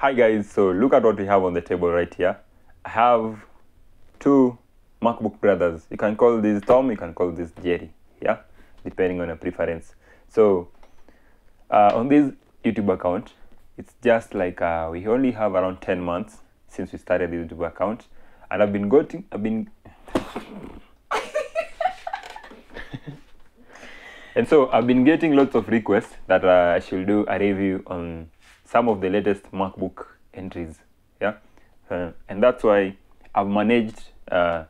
Hi guys, so look at what we have on the table right here. I have two MacBook brothers. You can call this Tom, you can call this Jerry, yeah, depending on your preference. So on this YouTube account, it's just like we only have around 10 months since we started the YouTube account, and I've been and so I've been getting lots of requests that I should do a review on some of the latest MacBook entries, yeah, and that's why I've managed to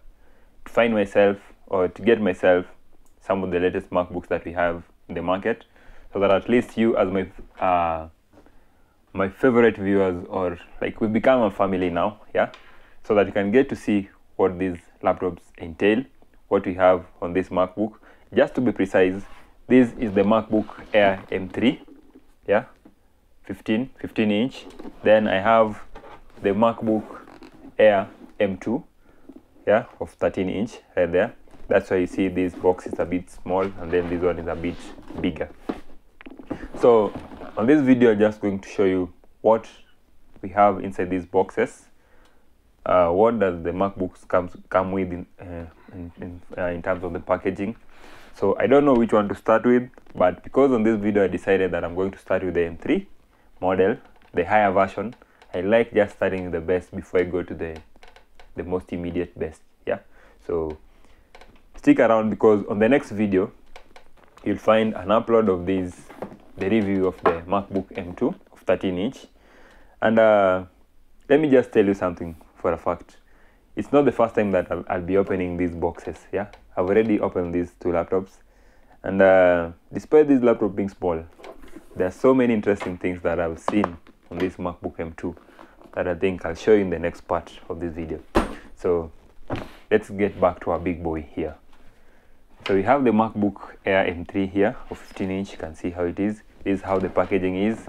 find myself, or to get myself, some of the latest MacBooks that we have in the market, so that at least you, as my favorite viewers, or like we've become a family now, yeah, so that you can get to see what these laptops entail, what we have on this MacBook. Just to be precise, this is the MacBook Air M3, yeah, 15 inch. Then I have the MacBook Air M2, yeah, of 13 inch right there. That's why you see this box is a bit small, and then this one is a bit bigger. So on this video, I'm just going to show you what we have inside these boxes. What does the MacBooks come with in terms of the packaging. So I don't know which one to start with, but because on this video I decided that I'm going to start with the M3 model, the higher version. I like just starting with the best before I go to the most immediate best, yeah. So stick around, because on the next video you'll find an upload of the review of the MacBook M2 of 13 inch. And let me just tell you something for a fact. It's not the first time that I'll be opening these boxes, yeah. I've already opened these two laptops, and despite this laptop being small, there are so many interesting things that I've seen on this MacBook M2 that I think I'll show you in the next part of this video. So let's get back to our big boy here. So we have the MacBook Air M3 here of 15 inch. You can see how it is. This is how the packaging is.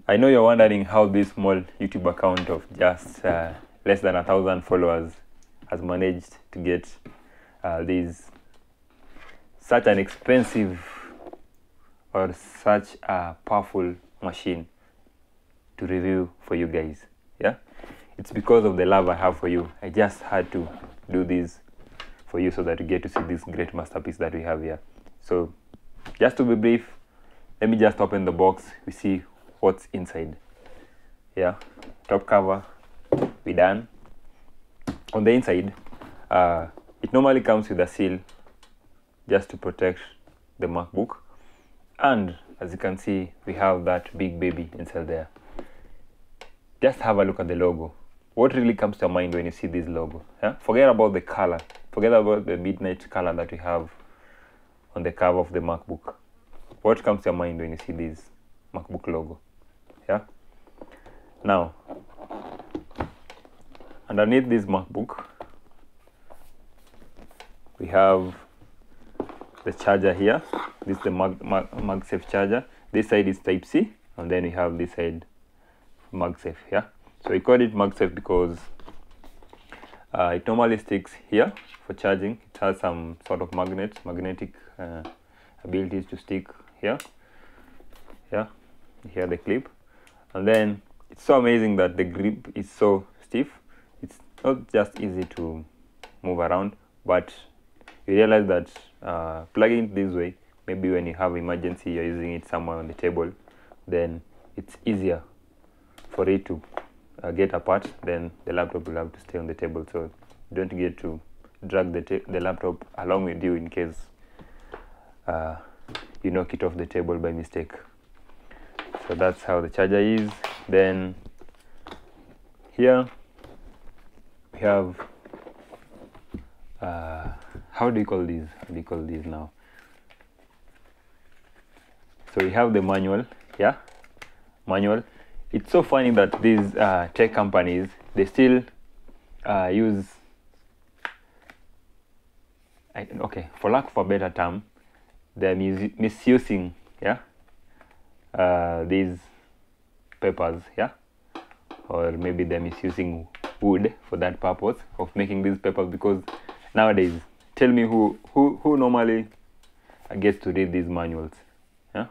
I know you're wondering how this small YouTube account of just less than 1,000 followers has managed to get such an expensive or such a powerful machine to review for you guys, yeah. It's because of the love I have for you. I just had to do this for you so that you get to see this great masterpiece that we have here. So just to be brief, let me just open the box. We see what's inside, yeah. Top cover, we done. On the inside, it normally comes with a seal just to protect the MacBook, and as you can see, we have that big baby inside there. Just have a look at the logo. What really comes to your mind when you see this logo? Yeah? Forget about the color, forget about the midnight color that we have on the cover of the MacBook. What comes to your mind when you see this MacBook logo? Yeah. Now, underneath this MacBook, we have the charger here. This is the MagSafe charger. This side is Type-C, and then we have this side MagSafe, yeah. So we call it MagSafe because it normally sticks here for charging. It has some sort of magnetic abilities to stick here, yeah. Here the clip, and then it's so amazing that the grip is so stiff. It's not just easy to move around, but you realize that plugging it this way, maybe when you have emergency, you're using it somewhere on the table, then it's easier for it to get apart. Then the laptop will have to stay on the table, so you don't get to drag the laptop along with you in case you knock it off the table by mistake. So that's how the charger is. Then here we have how do you call these? How do you call these now? So we have the manual, yeah, manual. It's so funny that these tech companies, they still use, okay, for lack of a better term, they're misusing, yeah, these papers, yeah, or maybe they're misusing wood for that purpose of making these papers, because nowadays, tell me who normally gets to read these manuals, yeah?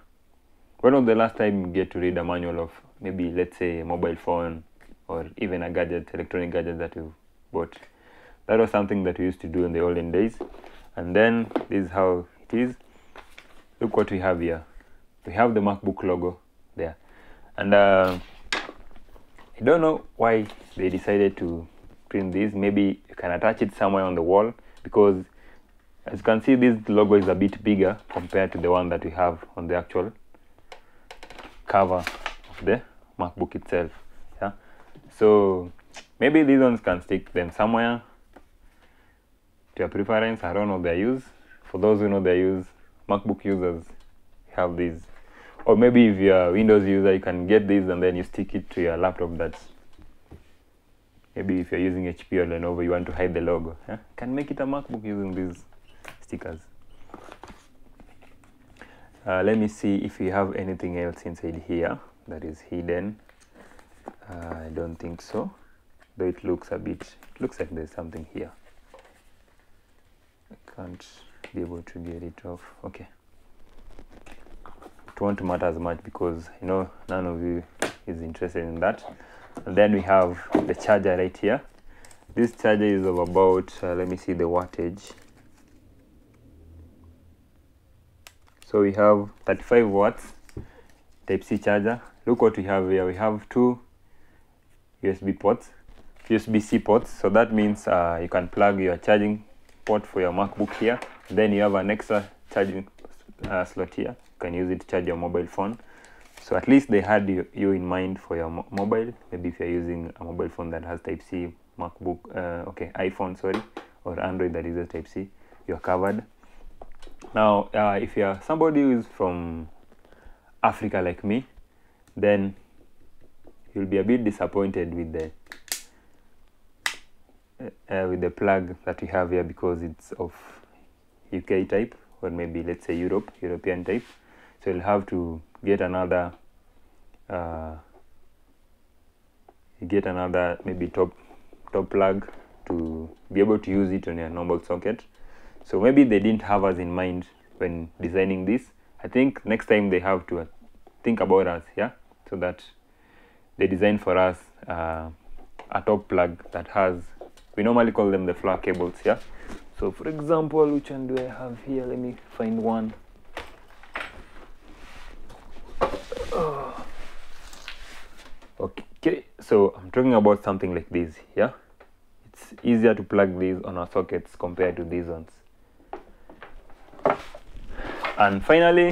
when was the last time you get to read a manual of maybe, let's say, a mobile phone or even a gadget, electronic gadget that you bought? That was something that we used to do in the olden days. And then this is how it is. Look what we have here. We have the MacBook logo there. And I don't know why they decided to print this. Maybe you can attach it somewhere on the wall, because as you can see, this logo is a bit bigger compared to the one that we have on the actual cover of the MacBook itself. Yeah, so maybe these ones can stick them somewhere to your preference. I don't know their use. For those who know their use, MacBook users have these. Or maybe if you're a Windows user, you can get these and then you stick it to your laptop. That's maybe if you're using HP or Lenovo, you want to hide the logo. Yeah? Can make it a MacBook using these stickers. Let me see if we have anything else inside here that is hidden. I don't think so, though it looks a bit, it looks like there's something here. I can't be able to get it off. Okay, it won't matter as much because you know none of you is interested in that. And then we have the charger right here. This charger is of about let me see the wattage. So we have 35 watts Type-C charger. Look what we have here. We have two USB ports, USB-C ports. So that means you can plug your charging port for your MacBook here. Then you have an extra charging slot here. You can use it to charge your mobile phone. So at least they had you in mind for your mobile. Maybe if you're using a mobile phone that has Type-C, MacBook, iPhone, sorry, or Android that uses Type-C, you're covered. Now, if you're somebody who is from Africa like me, then you'll be a bit disappointed with the plug that we have here, because it's of UK type, or maybe let's say European type. So you'll have to get another maybe top plug to be able to use it on your normal socket. So maybe they didn't have us in mind when designing this. I think next time they have to think about us, yeah, so that they design for us a top plug that has, we normally call them the flower cables, yeah. So for example, which one do I have here? Let me find one. Okay, so I'm talking about something like this, yeah. It's easier to plug these on our sockets compared to these ones. And finally,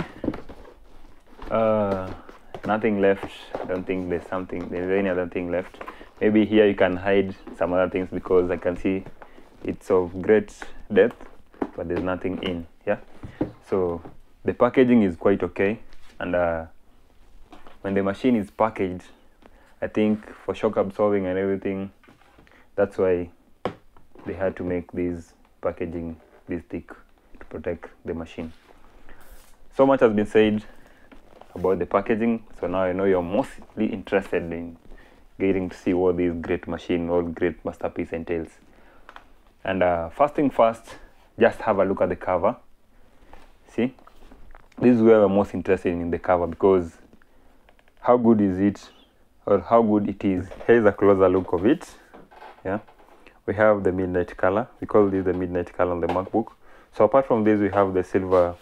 nothing left. I don't think there's any other thing left. Maybe here you can hide some other things, because I can see it's of great depth, but there's nothing in. Yeah, so the packaging is quite okay. And when the machine is packaged, I think for shock absorbing and everything, that's why they had to make these packaging this thick to protect the machine. So much has been said about the packaging, so now I know you're mostly interested in getting to see what this great machine or great masterpiece entails. And first thing first, just have a look at the cover. See, this is where we're most interested in the cover, because how good is it, or how good it is. Here's a closer look of it. Yeah, we have the midnight color. We call this the midnight color on the MacBook. So apart from this, we have the silver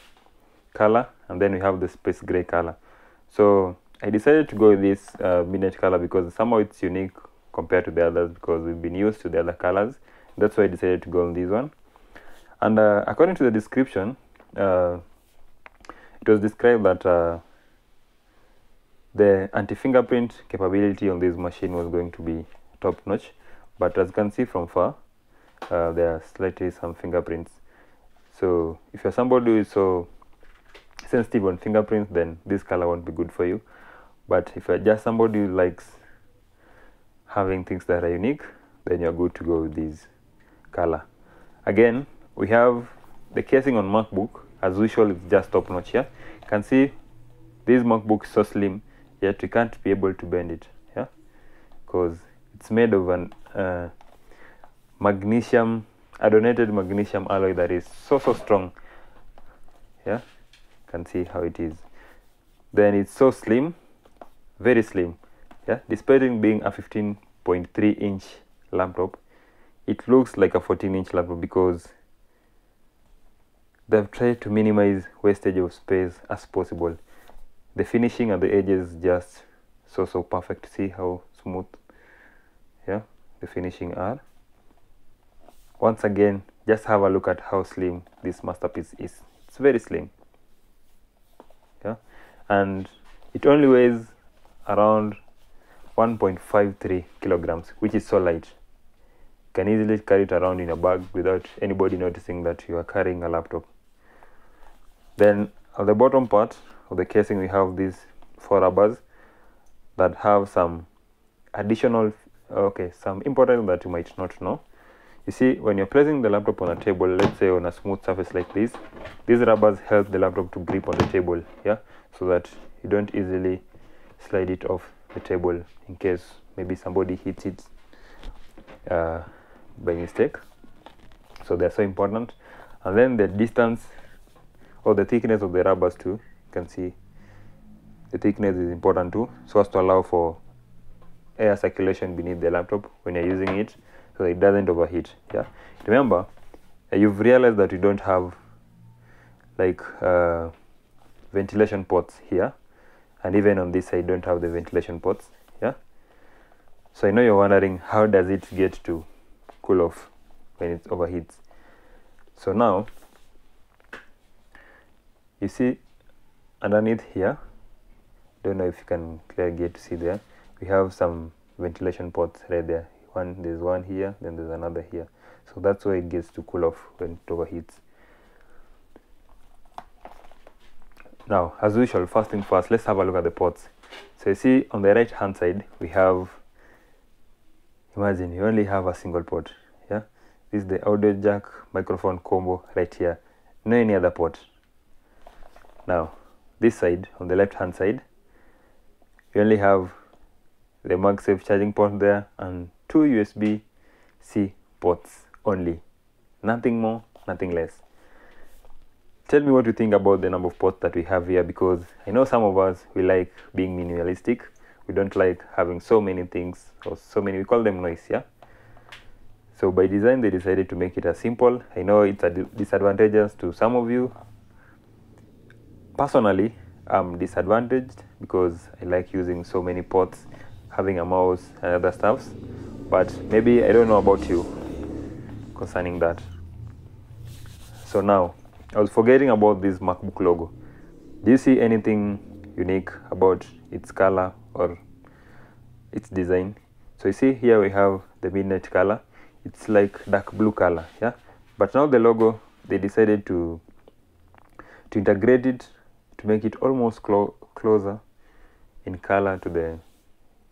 color, and then we have the space gray color. So I decided to go with this midnight color because somehow it's unique compared to the others, because we've been used to the other colors. That's why I decided to go on this one. And according to the description, it was described that the anti-fingerprint capability on this machine was going to be top notch, but as you can see from far, there are slightly some fingerprints. So if you're somebody who is so sensitive on fingerprints, then this color won't be good for you. But if you're just somebody who likes having things that are unique, then you're good to go with this color. Again, we have the casing on MacBook. As usual, it's just top notch here. You can see this MacBook is so slim, yet we can't be able to bend it, yeah, because it's made of an magnesium, adornated magnesium alloy that is so strong. Yeah, you can see how it is. Then it's so slim, very slim. Yeah, despite it being a 15.3 inch laptop, it looks like a 14-inch laptop because they've tried to minimize wastage of space as possible. The finishing at the edges just so perfect. See how smooth, yeah, the finishing are. Once again, just have a look at how slim this masterpiece is. It's very slim, yeah, and it only weighs around 1.53 kilograms, which is so light. You can easily carry it around in a bag without anybody noticing that you are carrying a laptop. Then at the bottom part of the casing, we have these 4 rubbers that have some additional, some important that you might not know. You see, when you're placing the laptop on a table, let's say on a smooth surface like this, these rubbers help the laptop to grip on the table, yeah, so that you don't easily slide it off the table in case maybe somebody hits it by mistake. So they're so important. And then the distance or the thickness of the rubbers too, you can see the thickness is important too, so as to allow for air circulation beneath the laptop when you're using it, so it doesn't overheat. Yeah, remember, you've realized that you don't have like ventilation ports here, and even on this side don't have the ventilation ports. Yeah, so I know you're wondering, how does it get to cool off when it overheats? So now you see underneath here, don't know if you can clearly get to see there, we have some ventilation ports right there. There's one here, then there's another here, so that's why it gets to cool off when it overheats. Now, as usual, first thing first, let's have a look at the ports. So you see on the right hand side, we have, imagine you only have a single port. Yeah, this is the audio jack microphone combo right here, no any other port. Now this side, on the left hand side, you only have the MagSafe charging port there and 2 USB-C ports only, nothing more, nothing less. Tell me what you think about the number of ports that we have here, because I know some of us, we like being minimalistic. We don't like having so many things, or so many, we call them noise. Yeah, so by design they decided to make it as simple. I know it's a disadvantageous to some of you. Personally, I'm disadvantaged because I like using so many ports, having a mouse and other stuffs, but maybe I don't know about you concerning that. So now, I was forgetting about this MacBook logo. Do you see anything unique about its color or its design? So you see here we have the midnight color. It's like dark blue color, yeah. But now the logo, they decided to integrate it, to make it almost closer in color to the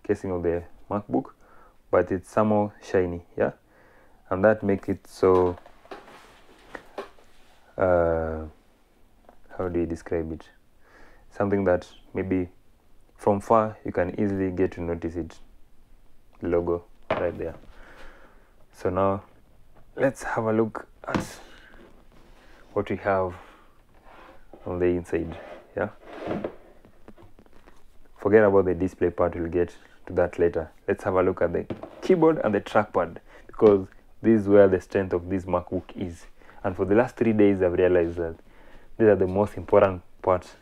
casing of the MacBook, but it's somehow shiny, yeah, and that makes it so how do you describe it? Something that maybe from far you can easily get to notice it, the logo right there. So now let's have a look at what we have on the inside. Yeah, forget about the display part, we'll get to that later. Let's have a look at the keyboard and the trackpad, because this is where the strength of this MacBook is. And for the last 3 days I've realized that these are the most important parts,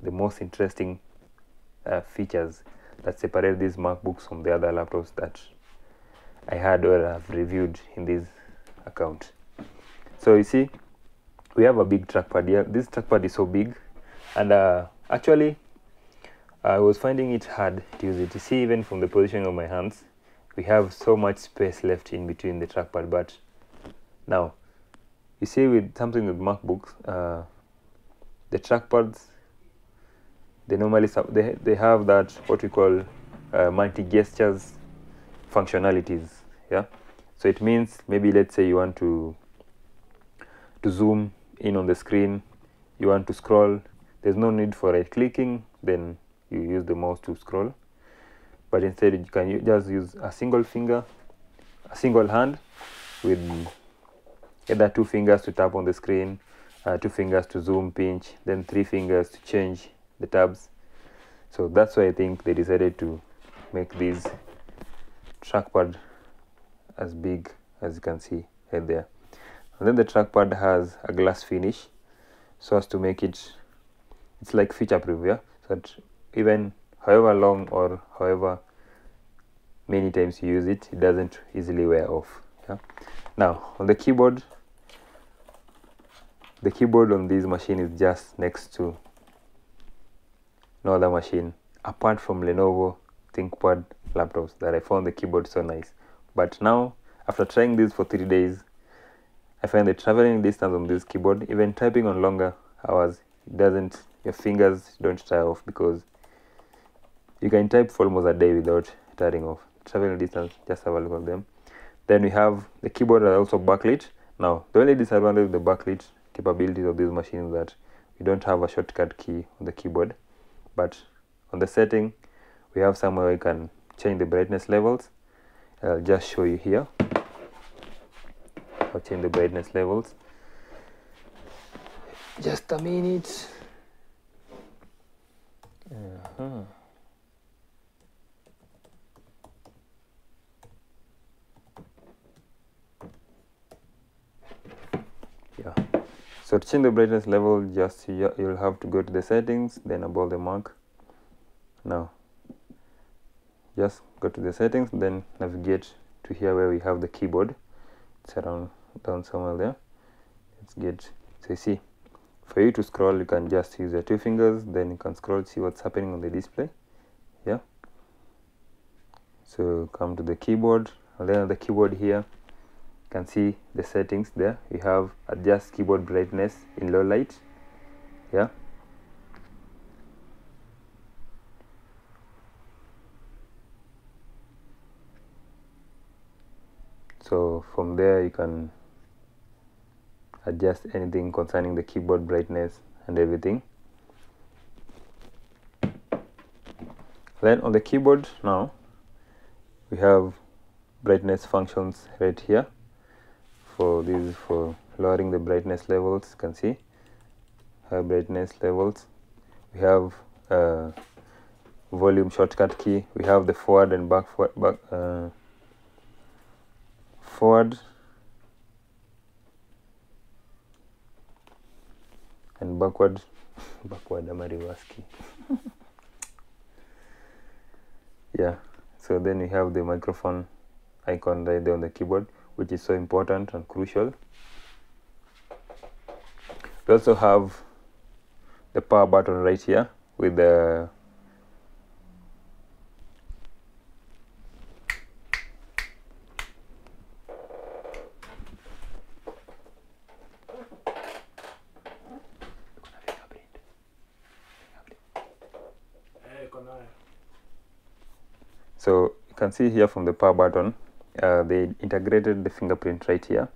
the most interesting features that separate these MacBooks from the other laptops that I had or have reviewed in this account. So you see, we have a big trackpad here. This trackpad is so big, and actually I was finding it hard to use it. You see, even from the position of my hands, we have so much space left in between the trackpad. But now you see, with something with MacBooks, the trackpads, they normally they have that what we call multi-gestures functionalities. Yeah, so it means maybe let's say you want to zoom in on the screen, you want to scroll, there's no need for right clicking, then you use the mouse to scroll, but instead you can just use a single finger, a single hand, with either 2 fingers to tap on the screen, 2 fingers to zoom, pinch, then 3 fingers to change the tabs. So that's why I think they decided to make this trackpad as big as you can see right there. And then the trackpad has a glass finish so as to make it's like feature proof, yeah, so that even however long or however many times you use it, it doesn't easily wear off. Yeah. Now on the keyboard on this machine is just next to no other machine apart from Lenovo ThinkPad laptops that I found the keyboard so nice. But now after trying this for 3 days, I find the traveling distance on this keyboard, even typing on longer hours, your fingers don't tire off, because you can type for almost a day without tiring off. Traveling distance, just have a look at them. Then we have the keyboard are also backlit. Now the only disadvantage of the backlit capabilities of this machine is that we don't have a shortcut key on the keyboard, but on the setting we have somewhere you can change the brightness levels. I'll just show you here. I'll change the brightness levels. Just a minute. Yeah. So to change the brightness level, just you'll have to go to the settings, then above the mark. Now just go to the settings, then navigate to here where we have the keyboard. It's around down somewhere there. Let's get, so you see, for you to scroll you can just use your 2 fingers, then you can scroll, see what's happening on the display. Yeah, so come to the keyboard, and then on the keyboard here you can see the settings there. You have adjust keyboard brightness in low light. Yeah, so from there you can adjust anything concerning the keyboard brightness and everything. Then on the keyboard now we have brightness functions right here. For this, for lowering the brightness levels, you can see high brightness levels. We have volume shortcut key. We have the forward and forward and backward ama reverse key. Yeah, so then we have the microphone icon right there on the keyboard, which is so important and crucial. We also have the power button right here with the so you can see here from the power button, they integrated the fingerprint right here,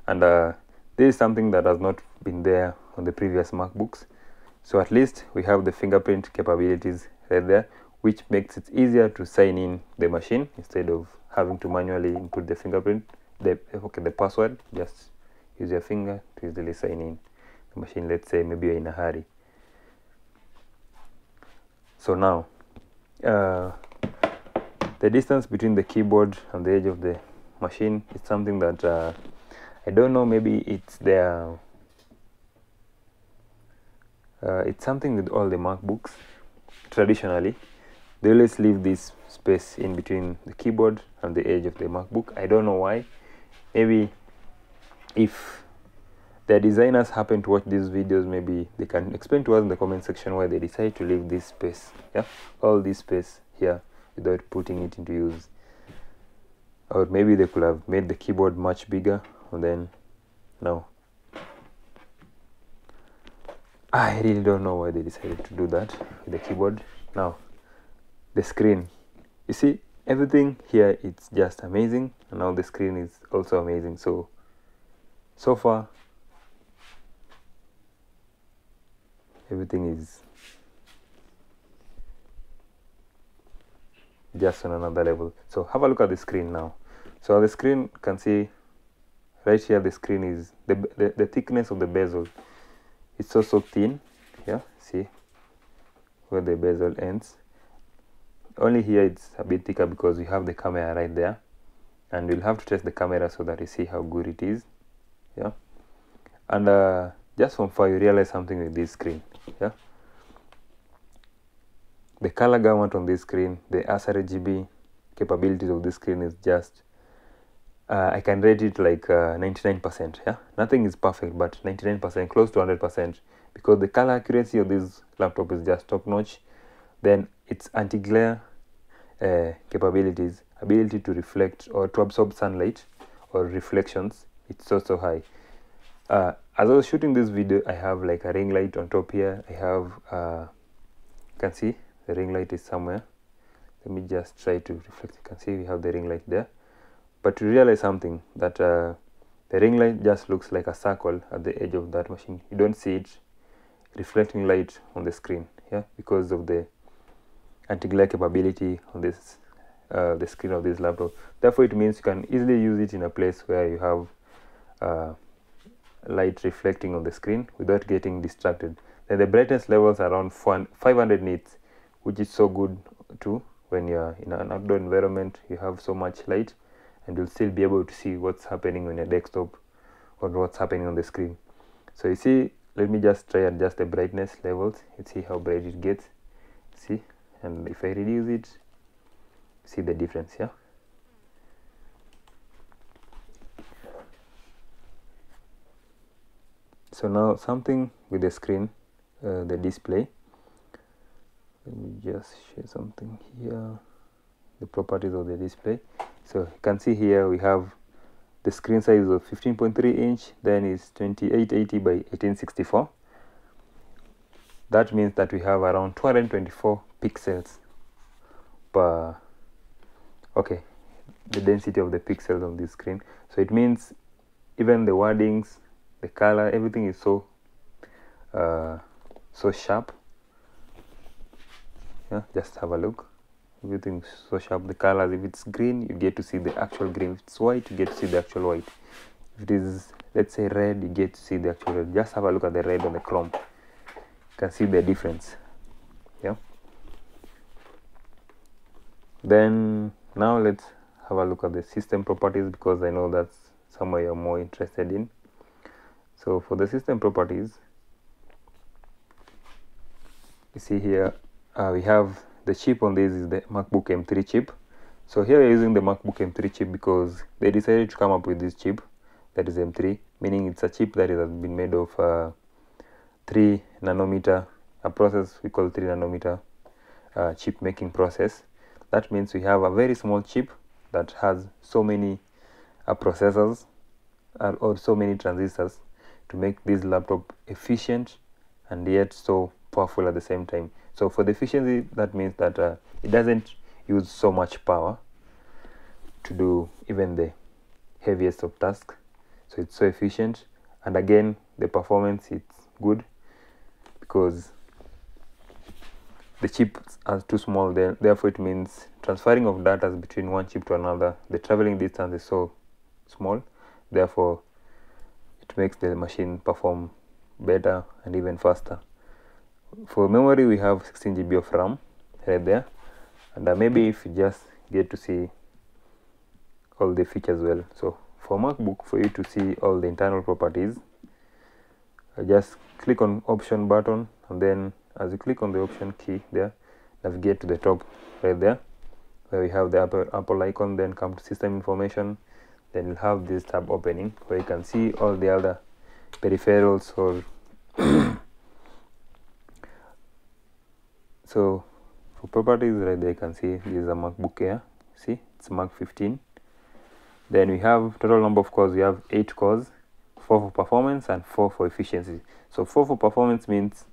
and this is something that has not been there on the previous MacBooks. So at least we have the fingerprint capabilities right there, which makes it easier to sign in the machine instead of having to manually input the fingerprint, the password. Just use your finger to easily sign in the machine. Let's say maybe you're in a hurry. So now the distance between the keyboard and the edge of the machine is something that I don't know, maybe it's there. It's something with all the MacBooks. Traditionally, they always leave this space in between the keyboard and the edge of the MacBook. I don't know why. Maybe if the designers happen to watch these videos, maybe they can explain to us in the comment section why they decide to leave this space, yeah, all this space here without putting it into use. Or maybe they could have made the keyboard much bigger, and then no, I really don't know why they decided to do that with the keyboard. Now the screen, you see everything here, it's just amazing, and now the screen is also amazing. So far everything is just on another level. So have a look at the screen now. So the screen, you can see right here, the screen is the thickness of the bezel is so thin. Yeah, see, where the bezel ends. Only here it's a bit thicker because we have the camera right there, and we'll have to test the camera so that you see how good it is. Yeah, and just from far you realize something with this screen. Yeah, the color gamut on this screen, the sRGB capabilities of this screen is just I can rate it like 99%. Yeah, nothing is perfect, but 99%, close to 100%, because the color accuracy of this laptop is just top notch. Then its anti-glare capabilities, ability to reflect or to absorb sunlight or reflections, it's also high. As I was shooting this video, I have like a ring light on top here. I have you can see the ring light is somewhere. Let me just try to reflect. You can see we have the ring light there, but to realize something, that the ring light just looks like a circle at the edge of that machine. You don't see it reflecting light on the screen, yeah, because of the anti-glare capability on this the screen of this laptop. Therefore, it means you can easily use it in a place where you have light reflecting on the screen without getting distracted. Then the brightness levels are around 500 nits, which is so good too. When you're in an outdoor environment, you have so much light, and you'll still be able to see what's happening on your desktop or what's happening on the screen. So you see, let me just try and adjust the brightness levels. You see how bright it gets. See, and if I reduce it, see the difference. Yeah. So now something with the screen, the display. Let me just share something here, the properties of the display. So you can see here we have the screen size of 15.3 inch, then it's 2880 by 1864. That means that we have around 224 pixels per, okay, the density of the pixels on this screen. So it means even the wordings, the color, everything is so sharp. Yeah, just have a look. Everything's so sharp. The colors, if it's green, you get to see the actual green. If it's white, you get to see the actual white. If it is, let's say, red, you get to see the actual red. Just have a look at the red on the chrome. You can see the difference. Yeah. Then now let's have a look at the system properties, because I know that's somewhere you're more interested in. So for the system properties, you see here we have the chip on this is the MacBook M3 chip. So here we're using the MacBook M3 chip because they decided to come up with this chip that is M3, meaning it's a chip that has been made of 3 nanometer, a process we call 3 nanometer chip making process. That means we have a very small chip that has so many processors or so many transistors to make this laptop efficient and yet so powerful at the same time. So for the efficiency, that means that it doesn't use so much power to do even the heaviest of tasks. So it's so efficient, and again the performance, it's good because the chips are too small. Therefore it means transferring of data between one chip to another, the traveling distance is so small, therefore it makes the machine perform better and even faster. For memory, we have 16 GB of RAM right there, and maybe if you just get to see all the features well. So for MacBook, for you to see all the internal properties, just click on option button, and then as you click on the option key there, navigate to the top right there where we have the Apple icon, then come to system information, then you'll have this tab opening where you can see all the other peripherals or so for properties right there, you can see this is a MacBook Air. See, it's Mac 15. Then we have total number of cores. We have 8 cores, 4 for performance and 4 for efficiency. So 4 for performance means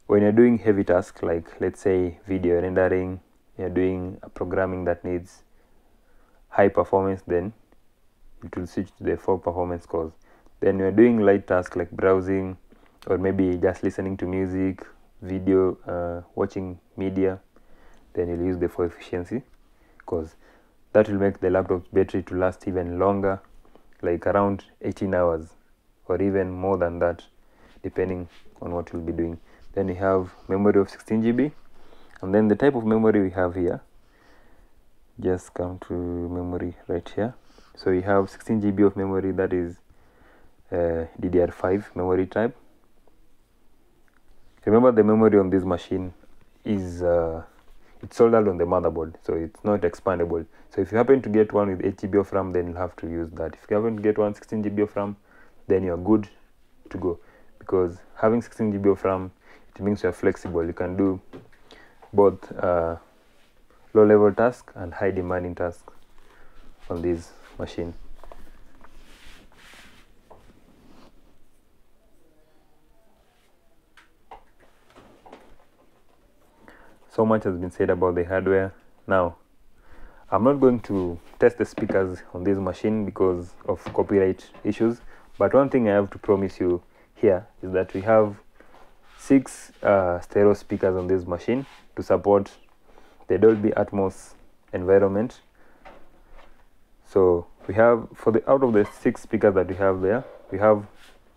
when you're doing heavy tasks like, let's say, video rendering, you're doing a programming that needs high performance, then it will switch to the 4 performance cores. Then you're doing light tasks like browsing or maybe just listening to music, video, watching media, then you'll use the 4 efficiency, because that will make the laptop's battery to last even longer, like around 18 hours or even more than that, depending on what you'll be doing. then we have memory of 16 GB, and then the type of memory we have here, just come to memory right here. So we have 16 GB of memory, that is DDR5 memory type. Remember, the memory on this machine is it's soldered on the motherboard, so it's not expandable. So if you happen to get one with 8 GB of RAM, then you'll have to use that. If you happen to get one 16 GB of RAM, then you're good to go, because having 16 GB of RAM, it means you're flexible. You can do both low level tasks and high demanding tasks on this machine. So much has been said about the hardware. Now, I'm not going to test the speakers on this machine because of copyright issues, but one thing I have to promise you here is that we have 6 stereo speakers on this machine to support the Dolby Atmos environment. So we have, out of the 6 speakers that we have there, we have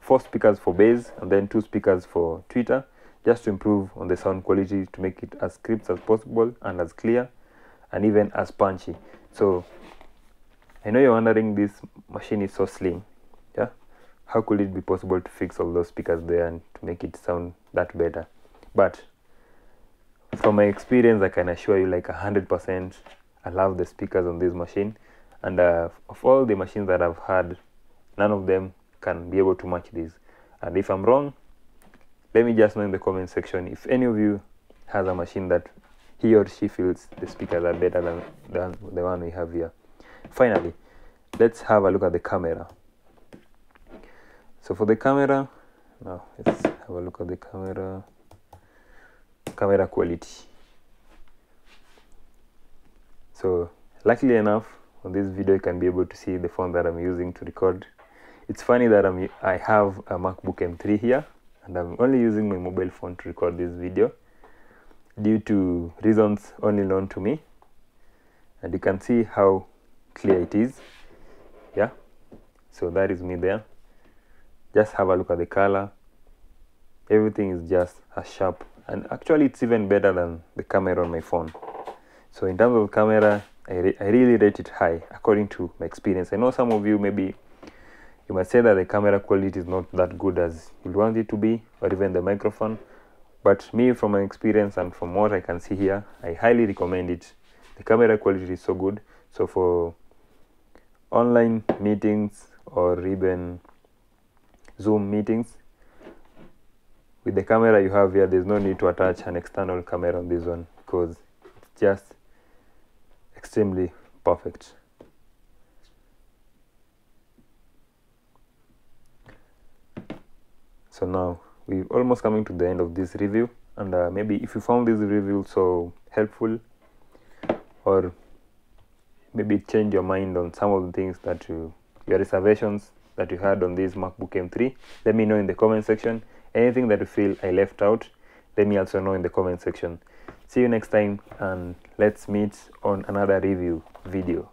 4 speakers for bass and then 2 speakers for tweeter, just to improve on the sound quality, to make it as crisp as possible and as clear and even as punchy. So I know you're wondering, this machine is so slim, yeah, how could it be possible to fix all those speakers there and to make it sound that better? But from my experience, I can assure you, like 100%, I love the speakers on this machine, and of all the machines that I've had, none of them can be able to match this. And if I'm wrong, let me just know in the comment section if any of you has a machine that he or she feels the speakers are better than the one we have here. Finally, let's have a look at the camera. So for the camera, now let's have a look at the camera quality. So luckily enough, on this video you can be able to see the phone that I'm using to record. It's funny that I have a MacBook M3 here, and I'm only using my mobile phone to record this video due to reasons only known to me, and you can see how clear it is. Yeah, so that is me there. Just have a look at the color. Everything is just as sharp, and actually it's even better than the camera on my phone. So in terms of camera, I really rate it high according to my experience. I know some of you, maybe you might say that the camera quality is not that good as you want it to be, or even the microphone. But me, from my experience and from what I can see here, I highly recommend it. The camera quality is so good. So for online meetings or even Zoom meetings, with the camera you have here, there's no need to attach an external camera on this one, because it's just extremely perfect. So now we're almost coming to the end of this review, and maybe if you found this review so helpful, or maybe it changed your mind on some of the things that your reservations that you had on this MacBook M3, let me know in the comment section. Anything that you feel I left out, let me also know in the comment section. See you next time, and let's meet on another review video.